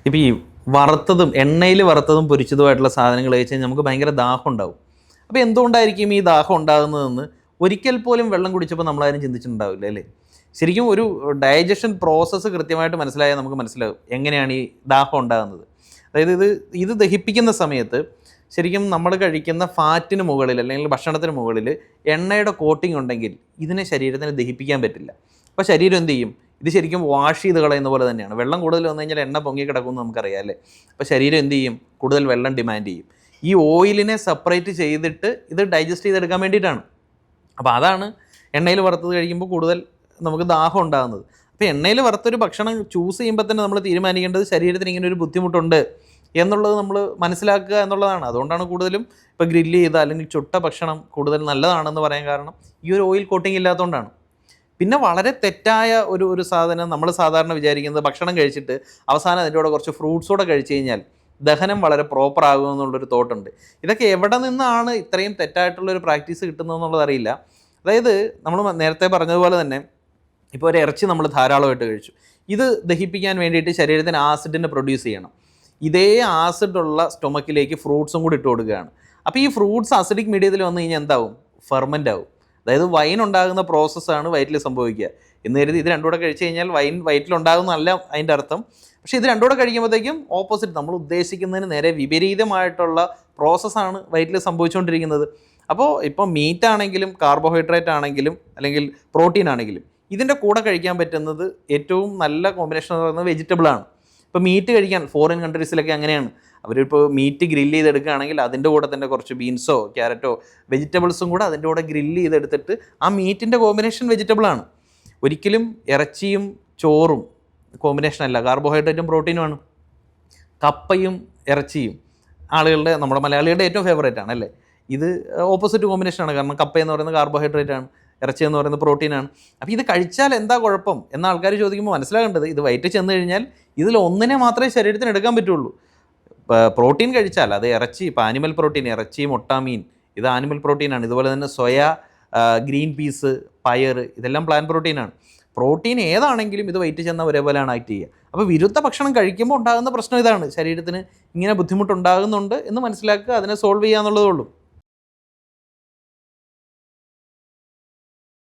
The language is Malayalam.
ഇപ്പോൾ ഈ വറുത്തതും എണ്ണയിൽ വറുത്തതും പൊരിച്ചതുമായിട്ടുള്ള സാധനങ്ങൾ കഴിച്ച് കഴിഞ്ഞാൽ നമുക്ക് ഭയങ്കര ദാഹം ഉണ്ടാവും. അപ്പോൾ എന്തുകൊണ്ടായിരിക്കും ഈ ദാഹം ഉണ്ടാകുന്നതെന്ന് ഒരിക്കൽ പോലും വെള്ളം കുടിച്ചപ്പോൾ നമ്മളാരും ചിന്തിച്ചിട്ടുണ്ടാവില്ല അല്ലേ? ശരിക്കും ഒരു ഡൈജഷൻ പ്രോസസ്സ് കൃത്യമായിട്ട് മനസ്സിലായാൽ നമുക്ക് മനസ്സിലാവും എങ്ങനെയാണ് ഈ ദാഹം ഉണ്ടാകുന്നത്. അതായത് ഇത് ദഹിപ്പിക്കുന്ന സമയത്ത് ശരിക്കും നമ്മൾ കഴിക്കുന്ന ഫാറ്റിന് മുകളിൽ അല്ലെങ്കിൽ ഭക്ഷണത്തിന് മുകളിൽ എണ്ണയുടെ കോട്ടിംഗ് ഉണ്ടെങ്കിൽ ഇതിനെ ശരീരത്തിന് ദഹിപ്പിക്കാൻ പറ്റില്ല. അപ്പോൾ ശരീരം എന്ത് ചെയ്യും? ഇത് ശരിക്കും വാഷ് ചെയ്ത് കളയുന്ന പോലെ തന്നെയാണ്. വെള്ളം കൂടുതൽ വന്നു കഴിഞ്ഞാൽ എണ്ണ പൊങ്ങി കിടക്കുമെന്ന് നമുക്കറിയാം അല്ലേ? അപ്പോൾ ശരീരം എന്ത് ചെയ്യും? കൂടുതൽ വെള്ളം ഡിമാൻഡ് ചെയ്യും. ഈ ഓയിലിനെ സെപ്പറേറ്റ് ചെയ്തിട്ട് ഇത് ഡൈജസ്റ്റ് ചെയ്തെടുക്കാൻ വേണ്ടിയിട്ടാണ്. അപ്പോൾ അതാണ് എണ്ണയിൽ വറുത്തത് കഴിക്കുമ്പോൾ കൂടുതൽ നമുക്ക് ദാഹം ഉണ്ടാകുന്നത്. അപ്പോൾ എണ്ണയിൽ വറുത്തൊരു ഭക്ഷണം ചൂസ് ചെയ്യുമ്പോൾ തന്നെ നമ്മൾ തീരുമാനിക്കേണ്ടത് ശരീരത്തിന് ഇങ്ങനെ ഒരു ബുദ്ധിമുട്ടുണ്ട് എന്നുള്ളത് നമ്മൾ മനസ്സിലാക്കുക എന്നുള്ളതാണ്. അതുകൊണ്ടാണ് കൂടുതലും ഇപ്പോൾ ഗ്രില്ല് ചെയ്ത അല്ലെങ്കിൽ ചുട്ട ഭക്ഷണം കൂടുതൽ നല്ലതാണെന്ന് പറയാൻ കാരണം ഈ ഒരു ഓയിൽ കോട്ടിങ് ഇല്ലാത്തതുകൊണ്ടാണ്. പിന്നെ വളരെ തെറ്റായ ഒരു സാധനം നമ്മൾ സാധാരണ വിചാരിക്കുന്നത് ഭക്ഷണം കഴിച്ചിട്ട് അവസാനം അതിൻ്റെ കൂടെ കുറച്ച് ഫ്രൂട്ട്സ് കൂടെ കഴിച്ച് കഴിഞ്ഞാൽ ദഹനം വളരെ പ്രോപ്പർ ആകുമെന്നുള്ളൊരു തോട്ടുണ്ട്. ഇതൊക്കെ എവിടെ നിന്നാണ് ഇത്രയും തെറ്റായിട്ടുള്ളൊരു പ്രാക്ടീസ് കിട്ടുന്നതെന്നുള്ളത് അറിയില്ല. അതായത് നമ്മൾ നേരത്തെ പറഞ്ഞതുപോലെ തന്നെ ഇപ്പോൾ ഒരു ഇറച്ചി നമ്മൾ ധാരാളമായിട്ട് കഴിച്ചു. ഇത് ദഹിപ്പിക്കാൻ വേണ്ടിയിട്ട് ശരീരത്തിന് ആസിഡിനെ പ്രൊഡ്യൂസ് ചെയ്യണം. ഇതേ ആസിഡുള്ള സ്റ്റൊമക്കിലേക്ക് ഫ്രൂട്ട്സും കൂടി ഇട്ട് കൊടുക്കുകയാണ്. അപ്പോൾ ഈ ഫ്രൂട്ട്സ് അസിഡിക് മീഡിയത്തിൽ വന്നു കഴിഞ്ഞാൽ എന്താവും? ഫെർമെൻ്റ് ആവും. അതായത് വൈൻ ഉണ്ടാകുന്ന പ്രോസസ്സാണ് വയറ്റിൽ സംഭവിക്കുക എന്ന് കരുതി ഇത് രണ്ടുകൂടെ കഴിച്ച് കഴിഞ്ഞാൽ വൈൻ വയറ്റിലുണ്ടാകുന്നതല്ല അതിൻ്റെ അർത്ഥം. പക്ഷേ ഇത് രണ്ടുകൂടെ കഴിക്കുമ്പോഴത്തേക്കും ഓപ്പോസിറ്റ് നമ്മൾ ഉദ്ദേശിക്കുന്നതിന് നേരെ വിപരീതമായിട്ടുള്ള പ്രോസസ്സാണ് വയറ്റിൽ സംഭവിച്ചുകൊണ്ടിരിക്കുന്നത്. അപ്പോൾ ഇപ്പോൾ മീറ്റ് ആണെങ്കിലും കാർബോഹൈഡ്രേറ്റ് ആണെങ്കിലും അല്ലെങ്കിൽ പ്രോട്ടീൻ ആണെങ്കിലും ഇതിൻ്റെ കൂടെ കഴിക്കാൻ പറ്റുന്നത് ഏറ്റവും നല്ല കോമ്പിനേഷൻ എന്ന് പറയുന്നത് വെജിറ്റബിളാണ്. ഇപ്പോൾ മീറ്റ് കഴിക്കാൻ ഫോറിൻ കൺട്രീസിലൊക്കെ അങ്ങനെയാണ്. അവരിപ്പോൾ മീറ്റ് ഗ്രില്ല് ചെയ്തെടുക്കുകയാണെങ്കിൽ അതിൻ്റെ കൂടെ തന്നെ കുറച്ച് ബീൻസോ ക്യാരറ്റോ വെജിറ്റബിൾസും കൂടെ അതിൻ്റെ കൂടെ ഗ്രില്ല് ചെയ്തെടുത്തിട്ട് ആ മീറ്റിൻ്റെ കോമ്പിനേഷൻ വെജിറ്റബിളാണ്. ഒരിക്കലും ഇറച്ചിയും ചോറും കോമ്പിനേഷനല്ല, കാർബോഹൈഡ്രേറ്റും പ്രോട്ടീനുമാണ്. കപ്പയും ഇറച്ചിയും നമ്മുടെ മലയാളികളുടെ ഏറ്റവും ഫേവറേറ്റ് ആണ് അല്ലേ? ഇത് ഓപ്പോസിറ്റ് കോമ്പിനേഷനാണ്. കാരണം കപ്പ എന്ന് പറയുന്നത് കാർബോഹൈഡ്രേറ്റ് ആണ്, ഇറച്ചി എന്ന് പറയുന്നത് പ്രോട്ടീനാണ്. അപ്പോൾ ഇത് കഴിച്ചാൽ എന്താ കുഴപ്പം എന്ന ആൾക്കാർ ചോദിക്കുമ്പോൾ മനസ്സിലാക്കേണ്ടത് ഇത് വയറ്റിൽ ചെന്ന് കഴിഞ്ഞാൽ ഇതിൽ ഒന്നിനെ മാത്രമേ ശരീരത്തിന് എടുക്കാൻ പറ്റുള്ളൂ. പ്രോട്ടീൻ കഴിച്ചാൽ അത് ഇറച്ചി, ഇപ്പോൾ ആനിമൽ പ്രോട്ടീൻ, ഇറച്ചി, മുട്ട, മീൻ ഇത് ആനിമൽ പ്രോട്ടീനാണ്. ഇതുപോലെ തന്നെ സോയ, ഗ്രീൻ പീസ്, പയർ ഇതെല്ലാം പ്ലാന്റ് പ്രോട്ടീനാണ്. പ്രോട്ടീൻ ഏതാണെങ്കിലും ഇത് വയറ്റിൽ ചെന്നാൽ ഒരേപോലെയാണ് ആക്ട് ചെയ്യുക. അപ്പോൾ വിരുദ്ധ ഭക്ഷണം കഴിക്കുമ്പോൾ ഉണ്ടാകുന്ന പ്രശ്നം ഇതാണ്, ശരീരത്തിന് ഇങ്ങനെ ബുദ്ധിമുട്ടുണ്ടാകുന്നുണ്ട് എന്ന് മനസ്സിലാക്കുക, അതിനെ സോൾവ് ചെയ്യുക എന്നുള്ളതേ ഉള്ളൂ.